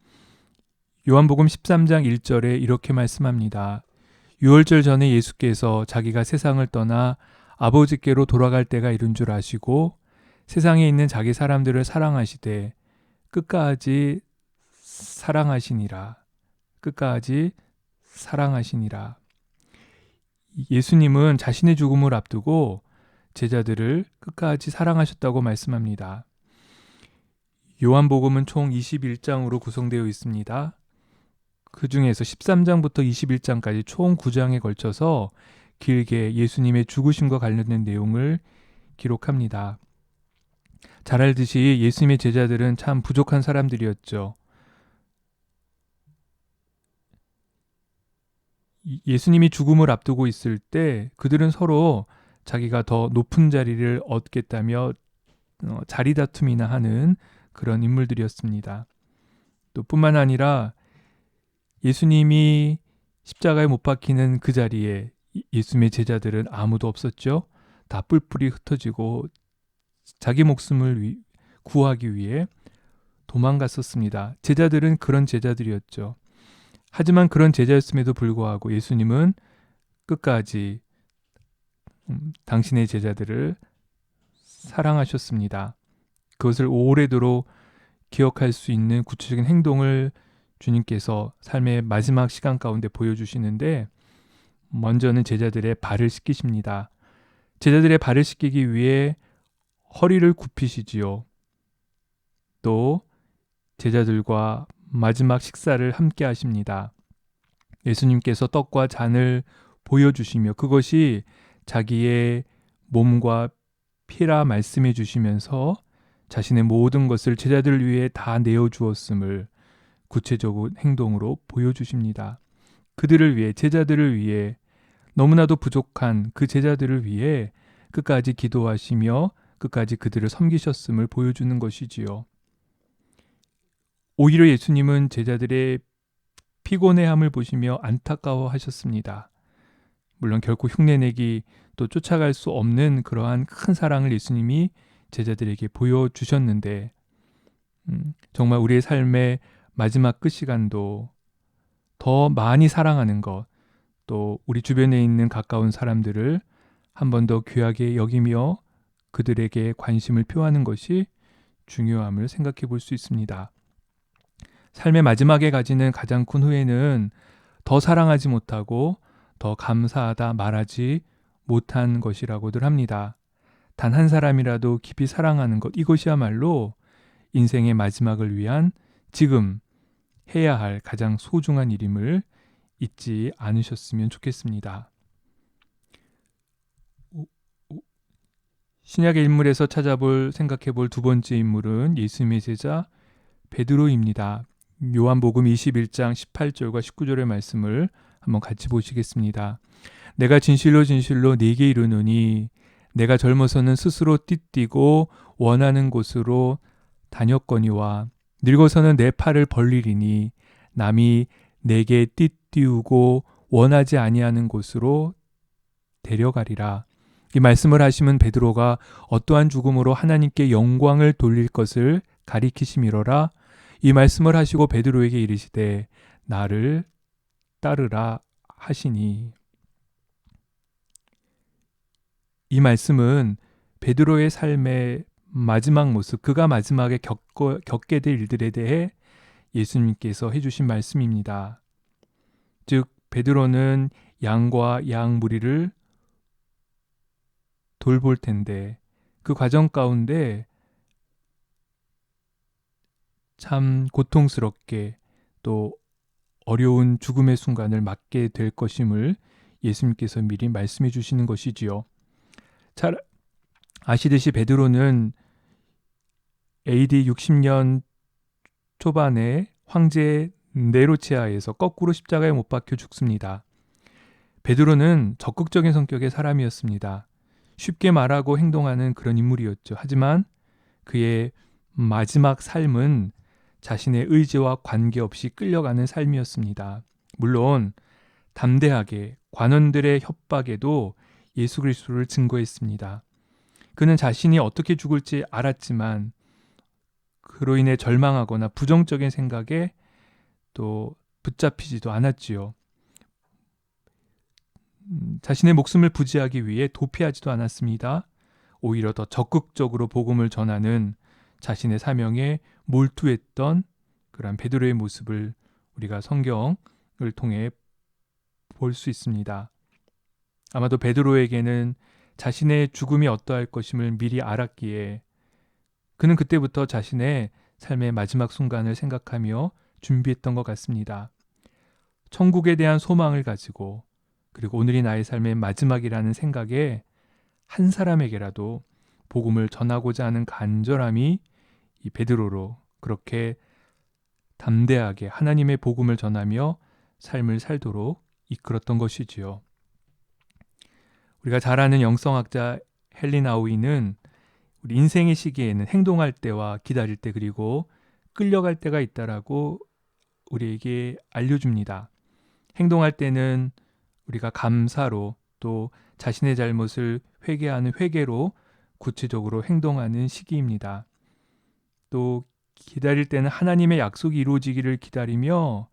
요한복음 13장 1절에 이렇게 말씀합니다. 유월절 전에 예수께서 자기가 세상을 떠나 아버지께로 돌아갈 때가 이른 줄 아시고 세상에 있는 자기 사람들을 사랑하시되 끝까지 사랑하시니라. 끝까지 사랑하시니라. 예수님은 자신의 죽음을 앞두고 제자들을 끝까지 사랑하셨다고 말씀합니다. 요한복음은 총 21장으로 구성되어 있습니다. 그 중에서 13장부터 21장까지 총 9장에 걸쳐서 길게 예수님의 죽으심과 관련된 내용을 기록합니다. 잘 알듯이 예수님의 제자들은 참 부족한 사람들이었죠. 예수님이 죽음을 앞두고 있을 때 그들은 서로 자기가 더 높은 자리를 얻겠다며 자리 다툼이나 하는 그런 인물들이었습니다. 또 뿐만 아니라 예수님이 십자가에 못 박히는 그 자리에 예수님의 제자들은 아무도 없었죠. 다 뿔뿔이 흩어지고 자기 목숨을 구하기 위해 도망갔었습니다. 제자들은 그런 제자들이었죠. 하지만 그런 제자였음에도 불구하고 예수님은 끝까지 당신의 제자들을 사랑하셨습니다. 그것을 오래도록 기억할 수 있는 구체적인 행동을 주님께서 삶의 마지막 시간 가운데 보여주시는데 먼저는 제자들의 발을 씻기십니다. 제자들의 발을 씻기기 위해 허리를 굽히시지요. 또 제자들과 마지막 식사를 함께 하십니다. 예수님께서 떡과 잔을 보여주시며 그것이 자기의 몸과 피라 말씀해 주시면서 자신의 모든 것을 제자들을 위해 다 내어주었음을 구체적인 행동으로 보여주십니다. 그들을 위해, 제자들을 위해, 너무나도 부족한 그 제자들을 위해 끝까지 기도하시며 끝까지 그들을 섬기셨음을 보여주는 것이지요. 오히려 예수님은 제자들의 피곤해함을 보시며 안타까워하셨습니다. 물론 결코 흉내내기 또 쫓아갈 수 없는 그러한 큰 사랑을 예수님이 제자들에게 보여주셨는데 정말 우리의 삶의 마지막 끝시간도 더 많이 사랑하는 것, 또 우리 주변에 있는 가까운 사람들을 한 번 더 귀하게 여기며 그들에게 관심을 표하는 것이 중요함을 생각해 볼 수 있습니다. 삶의 마지막에 가지는 가장 큰 후회는 더 사랑하지 못하고 더 감사하다 말하지 못한 것이라고들 합니다. 단 한 사람이라도 깊이 사랑하는 것, 이것이야말로 인생의 마지막을 위한 지금 해야 할 가장 소중한 일임을 잊지 않으셨으면 좋겠습니다. 신약의 인물에서 생각해 볼 두 번째 인물은 예수님의 제자 베드로입니다. 요한복음 21장 18절과 19절의 말씀을 한번 같이 보시겠습니다. 내가 진실로 진실로 네게 이르노니 내가 젊어서는 스스로 띠띠고 원하는 곳으로 다녔거니와 늙어서는 내 팔을 벌리리니 남이 내게 띠띠우고 원하지 아니하는 곳으로 데려가리라. 이 말씀을 하시면 베드로가 어떠한 죽음으로 하나님께 영광을 돌릴 것을 가리키심이로라. 이 말씀을 하시고 베드로에게 이르시되 나를 따르라 하시니. 이 말씀은 베드로의 삶의 마지막 모습, 그가 마지막에 겪게 될 일들에 대해 예수님께서 해주신 말씀입니다. 즉 베드로는 양과 양 무리를 돌볼 텐데 그 과정 가운데 참 고통스럽게 또 어려운 죽음의 순간을 맞게 될 것임을 예수님께서 미리 말씀해 주시는 것이지요. 잘 아시듯이 베드로는 AD 60년 초반에 황제 네로치아에서 거꾸로 십자가에 못 박혀 죽습니다. 베드로는 적극적인 성격의 사람이었습니다. 쉽게 말하고 행동하는 그런 인물이었죠. 하지만 그의 마지막 삶은 자신의 의지와 관계없이 끌려가는 삶이었습니다. 물론 담대하게 관원들의 협박에도 예수 그리스도를 증거했습니다. 그는 자신이 어떻게 죽을지 알았지만 그로 인해 절망하거나 부정적인 생각에 또 붙잡히지도 않았지요. 자신의 목숨을 부지하기 위해 도피하지도 않았습니다. 오히려 더 적극적으로 복음을 전하는 자신의 사명에 몰두했던 그런 베드로의 모습을 우리가 성경을 통해 볼 수 있습니다. 아마도 베드로에게는 자신의 죽음이 어떠할 것임을 미리 알았기에 그는 그때부터 자신의 삶의 마지막 순간을 생각하며 준비했던 것 같습니다. 천국에 대한 소망을 가지고 그리고 오늘이 나의 삶의 마지막이라는 생각에 한 사람에게라도 복음을 전하고자 하는 간절함이 이 베드로로 그렇게 담대하게 하나님의 복음을 전하며 삶을 살도록 이끌었던 것이지요. 우리가 잘 아는 영성학자 헬린 아우이는 우리 인생의 시기에는 행동할 때와 기다릴 때 그리고 끌려갈 때가 있다라고 우리에게 알려줍니다. 행동할 때는 우리가 감사로 또 자신의 잘못을 회개하는 회개로 구체적으로 행동하는 시기입니다. 또 기다릴 때는 하나님의 약속이 이루어지기를 기다리며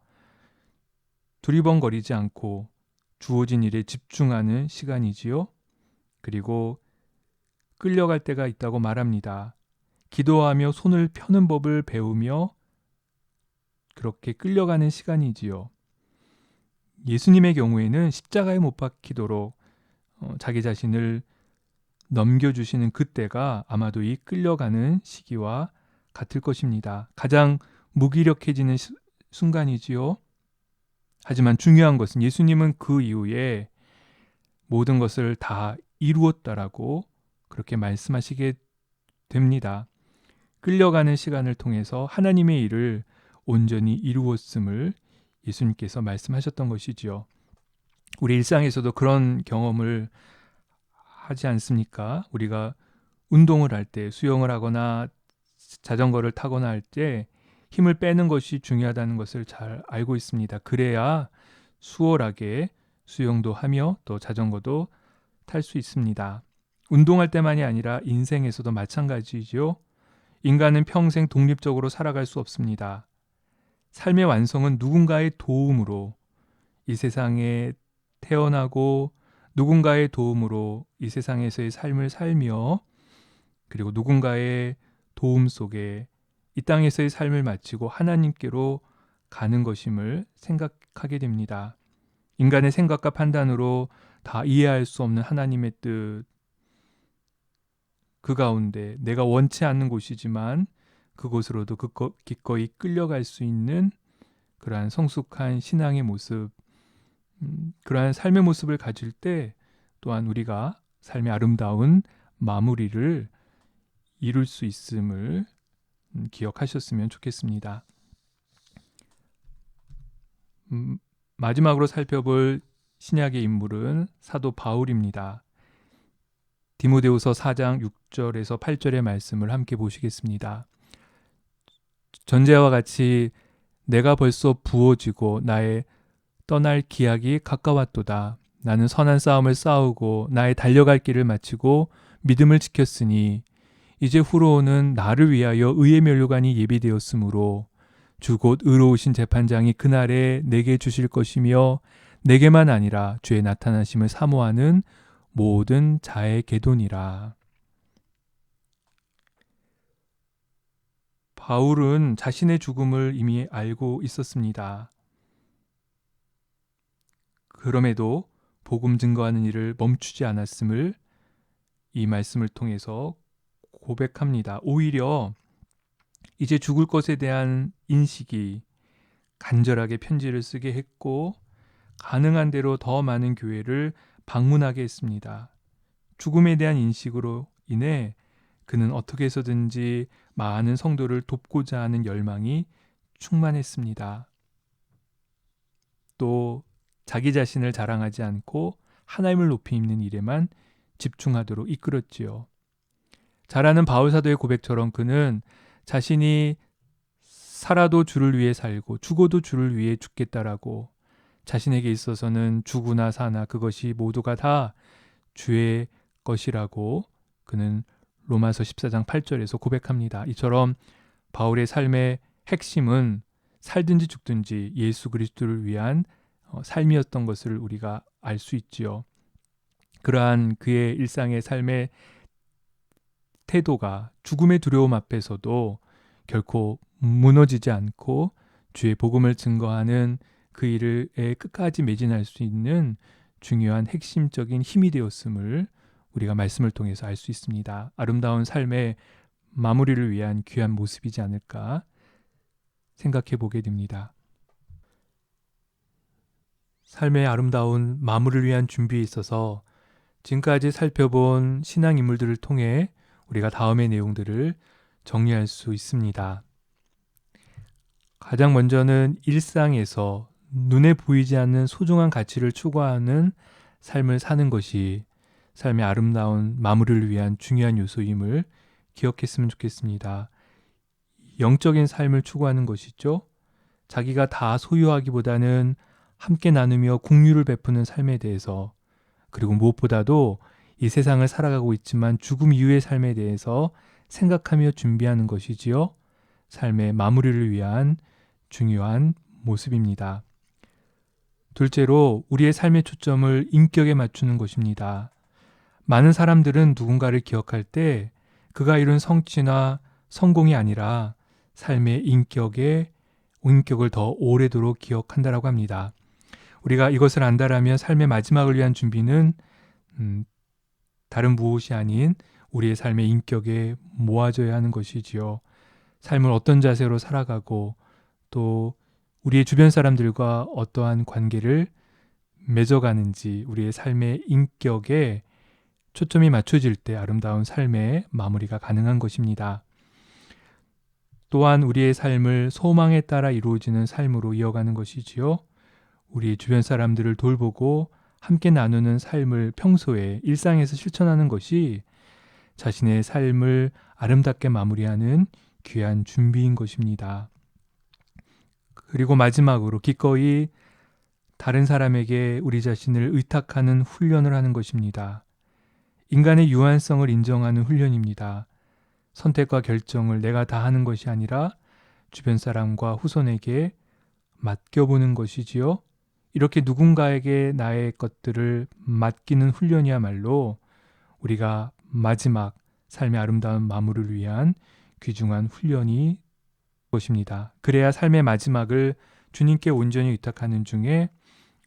두리번거리지 않고 주어진 일에 집중하는 시간이지요. 그리고 끌려갈 때가 있다고 말합니다. 기도하며 손을 펴는 법을 배우며 그렇게 끌려가는 시간이지요. 예수님의 경우에는 십자가에 못 박히도록 자기 자신을 넘겨주시는 그때가 아마도 이 끌려가는 시기와 같을 것입니다. 가장 무기력해지는 순간이지요. 하지만 중요한 것은 예수님은 그 이후에 모든 것을 다 이루었다라고 그렇게 말씀하시게 됩니다. 끌려가는 시간을 통해서 하나님의 일을 온전히 이루었음을 예수님께서 말씀하셨던 것이지요. 우리 일상에서도 그런 경험을 하지 않습니까? 우리가 운동을 할 때, 수영을 하거나 자전거를 타거나 할 때 힘을 빼는 것이 중요하다는 것을 잘 알고 있습니다. 그래야 수월하게 수영도 하며 또 자전거도 탈 수 있습니다. 운동할 때만이 아니라 인생에서도 마찬가지죠. 인간은 평생 독립적으로 살아갈 수 없습니다. 삶의 완성은 누군가의 도움으로 이 세상에 태어나고 누군가의 도움으로 이 세상에서의 삶을 살며 그리고 누군가의 도움 속에 이 땅에서의 삶을 마치고 하나님께로 가는 것임을 생각하게 됩니다. 인간의 생각과 판단으로 다 이해할 수 없는 하나님의 뜻, 그 가운데 내가 원치 않는 곳이지만 그곳으로도 기꺼이 끌려갈 수 있는 그러한 성숙한 신앙의 모습, 그러한 삶의 모습을 가질 때 또한 우리가 삶의 아름다운 마무리를 이룰 수 있음을 기억하셨으면 좋겠습니다. 마지막으로 살펴볼 신약의 인물은 사도 바울입니다. 디모데후서 4장 6절에서 8절의 말씀을 함께 보시겠습니다. 전제와 같이 내가 벌써 부어지고 나의 떠날 기약이 가까웠도다. 나는 선한 싸움을 싸우고 나의 달려갈 길을 마치고 믿음을 지켰으니 이제 후로는 나를 위하여 의의 면류관이 예비되었으므로 주 곧 의로우신 재판장이 그날에 내게 주실 것이며 내게만 아니라 주의 나타나심을 사모하는 모든 자의 계도니라. 바울은 자신의 죽음을 이미 알고 있었습니다. 그럼에도 복음 증거하는 일을 멈추지 않았음을 이 말씀을 통해서 고백합니다. 오히려 이제 죽을 것에 대한 인식이 간절하게 편지를 쓰게 했고 가능한 대로 더 많은 교회를 방문하게 했습니다. 죽음에 대한 인식으로 인해 그는 어떻게 해서든지 많은 성도를 돕고자 하는 열망이 충만했습니다. 또 자기 자신을 자랑하지 않고 하나님을 높이 있는 일에만 집중하도록 이끌었지요. 잘 아는 바울 사도의 고백처럼 그는 자신이 살아도 주를 위해 살고 죽어도 주를 위해 죽겠다라고 자신에게 있어서는 죽으나 사나 그것이 모두가 다 주의 것이라고 그는 로마서 14장 8절에서 고백합니다. 이처럼 바울의 삶의 핵심은 살든지 죽든지 예수 그리스도를 위한 삶이었던 것을 우리가 알 수 있지요. 그러한 그의 일상의 삶의 태도가 죽음의 두려움 앞에서도 결코 무너지지 않고 주의 복음을 증거하는 그 일에 끝까지 매진할 수 있는 중요한 핵심적인 힘이 되었음을 우리가 말씀을 통해서 알 수 있습니다. 아름다운 삶의 마무리를 위한 귀한 모습이지 않을까 생각해 보게 됩니다. 삶의 아름다운 마무리를 위한 준비에 있어서 지금까지 살펴본 신앙 인물들을 통해 우리가 다음의 내용들을 정리할 수 있습니다. 가장 먼저는 일상에서 눈에 보이지 않는 소중한 가치를 추구하는 삶을 사는 것이 삶의 아름다운 마무리를 위한 중요한 요소임을 기억했으면 좋겠습니다. 영적인 삶을 추구하는 것이죠. 자기가 다 소유하기보다는 함께 나누며 공유를 베푸는 삶에 대해서, 그리고 무엇보다도 이 세상을 살아가고 있지만 죽음 이후의 삶에 대해서 생각하며 준비하는 것이지요. 삶의 마무리를 위한 중요한 모습입니다. 둘째로 우리의 삶의 초점을 인격에 맞추는 것입니다. 많은 사람들은 누군가를 기억할 때 그가 이룬 성취나 성공이 아니라 삶의 인격을 더 오래도록 기억한다라고 합니다. 우리가 이것을 안다라면 삶의 마지막을 위한 준비는 다른 무엇이 아닌 우리의 삶의 인격에 모아져야 하는 것이지요. 삶을 어떤 자세로 살아가고 또 우리의 주변 사람들과 어떠한 관계를 맺어가는지 우리의 삶의 인격에 초점이 맞춰질 때 아름다운 삶의 마무리가 가능한 것입니다. 또한 우리의 삶을 소망에 따라 이루어지는 삶으로 이어가는 것이지요. 우리 주변 사람들을 돌보고 함께 나누는 삶을 평소에 일상에서 실천하는 것이 자신의 삶을 아름답게 마무리하는 귀한 준비인 것입니다. 그리고 마지막으로 기꺼이 다른 사람에게 우리 자신을 의탁하는 훈련을 하는 것입니다. 인간의 유한성을 인정하는 훈련입니다. 선택과 결정을 내가 다 하는 것이 아니라 주변 사람과 후손에게 맡겨보는 것이지요. 이렇게 누군가에게 나의 것들을 맡기는 훈련이야말로 우리가 마지막 삶의 아름다운 마무리를 위한 귀중한 훈련이 것입니다. 그래야 삶의 마지막을 주님께 온전히 의탁하는 중에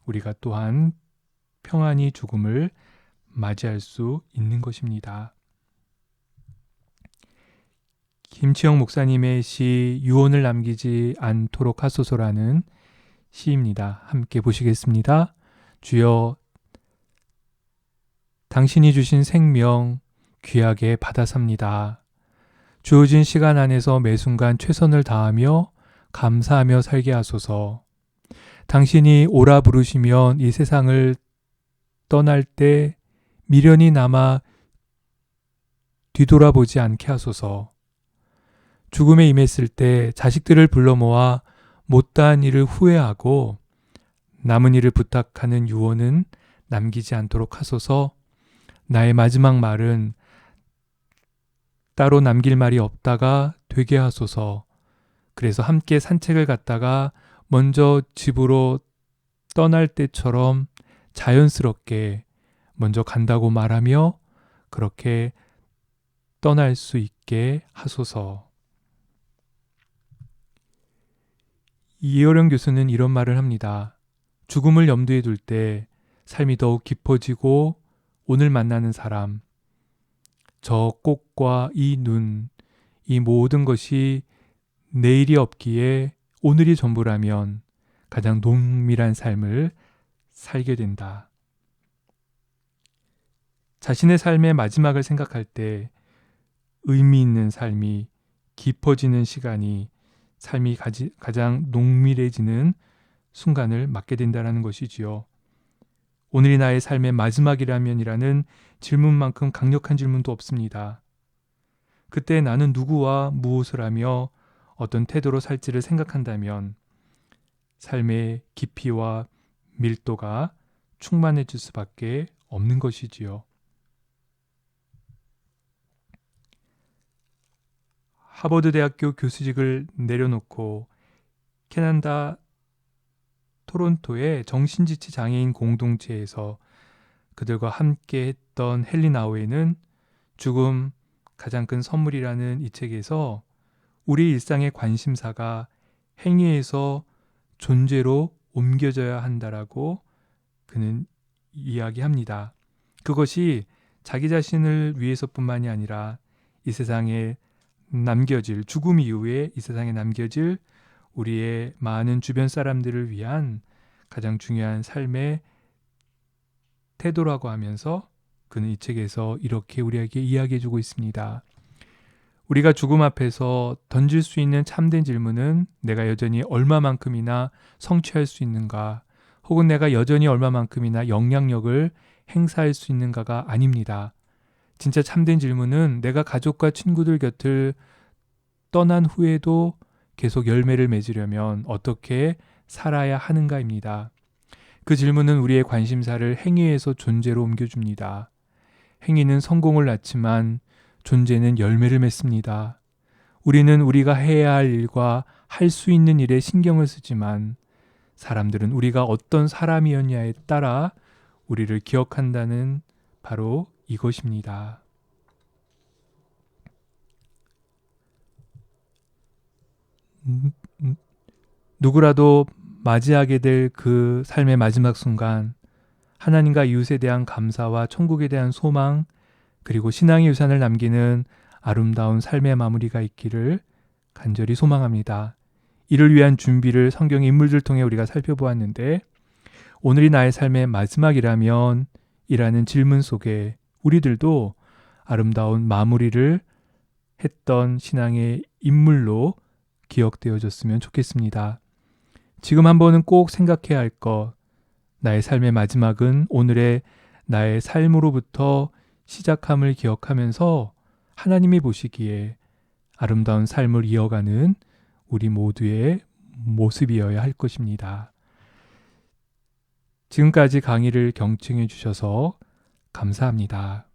우리가 또한 평안히 죽음을 맞이할 수 있는 것입니다. 김치영 목사님의 시 유언을 남기지 않도록 하소서라는 시입니다. 함께 보시겠습니다. 주여, 당신이 주신 생명 귀하게 받아 삽니다. 주어진 시간 안에서 매 순간 최선을 다하며 감사하며 살게 하소서. 당신이 오라 부르시면 이 세상을 떠날 때 미련이 남아 뒤돌아보지 않게 하소서. 죽음에 임했을 때 자식들을 불러 모아 못다한 일을 후회하고 남은 일을 부탁하는 유언은 남기지 않도록 하소서. 나의 마지막 말은 따로 남길 말이 없다가 되게 하소서. 그래서 함께 산책을 갔다가 먼저 집으로 떠날 때처럼 자연스럽게 먼저 간다고 말하며 그렇게 떠날 수 있게 하소서. 이혜령 교수는 이런 말을 합니다. 죽음을 염두에 둘 때 삶이 더욱 깊어지고 오늘 만나는 사람, 저 꽃과 이 눈, 이 모든 것이 내일이 없기에 오늘이 전부라면 가장 농밀한 삶을 살게 된다. 자신의 삶의 마지막을 생각할 때 의미 있는 삶이 깊어지는 시간이 삶이 가장 농밀해지는 순간을 맞게 된다는 것이지요. 오늘이 나의 삶의 마지막이라면이라는 질문만큼 강력한 질문도 없습니다. 그때 나는 누구와 무엇을 하며 어떤 태도로 살지를 생각한다면 삶의 깊이와 밀도가 충만해질 수밖에 없는 것이지요. 하버드 대학교 교수직을 내려놓고 캐나다 토론토의 정신지치 장애인 공동체에서 그들과 함께 했던 헨리 나우에는 죽음 가장 큰 선물이라는 이 책에서 우리 일상의 관심사가 행위에서 존재로 옮겨져야 한다라고 그는 이야기합니다. 그것이 자기 자신을 위해서뿐만이 아니라 이 세상에 남겨질 죽음 이후에 이 세상에 남겨질 우리의 많은 주변 사람들을 위한 가장 중요한 삶의 태도라고 하면서 그는 이 책에서 이렇게 우리에게 이야기해주고 있습니다. 우리가 죽음 앞에서 던질 수 있는 참된 질문은 내가 여전히 얼마만큼이나 성취할 수 있는가, 혹은 내가 여전히 얼마만큼이나 영향력을 행사할 수 있는가가 아닙니다. 진짜 참된 질문은 내가 가족과 친구들 곁을 떠난 후에도 계속 열매를 맺으려면 어떻게 살아야 하는가입니다. 그 질문은 우리의 관심사를 행위에서 존재로 옮겨줍니다. 행위는 성공을 낳지만 존재는 열매를 맺습니다. 우리는 우리가 해야 할 일과 할 수 있는 일에 신경을 쓰지만 사람들은 우리가 어떤 사람이었냐에 따라 우리를 기억한다는 바로 이것입니다. 누구라도 맞이하게 될 그 삶의 마지막 순간, 하나님과 이웃에 대한 감사와 천국에 대한 소망, 그리고 신앙의 유산을 남기는 아름다운 삶의 마무리가 있기를 간절히 소망합니다. 이를 위한 준비를 성경의 인물들 통해 우리가 살펴보았는데, 오늘이 나의 삶의 마지막이라면 이라는 질문 속에 우리들도 아름다운 마무리를 했던 신앙의 인물로 기억되어졌으면 좋겠습니다. 지금 한 번은 꼭 생각해야 할 것, 나의 삶의 마지막은 오늘의 나의 삶으로부터 시작함을 기억하면서 하나님이 보시기에 아름다운 삶을 이어가는 우리 모두의 모습이어야 할 것입니다. 지금까지 강의를 경청해 주셔서 감사합니다.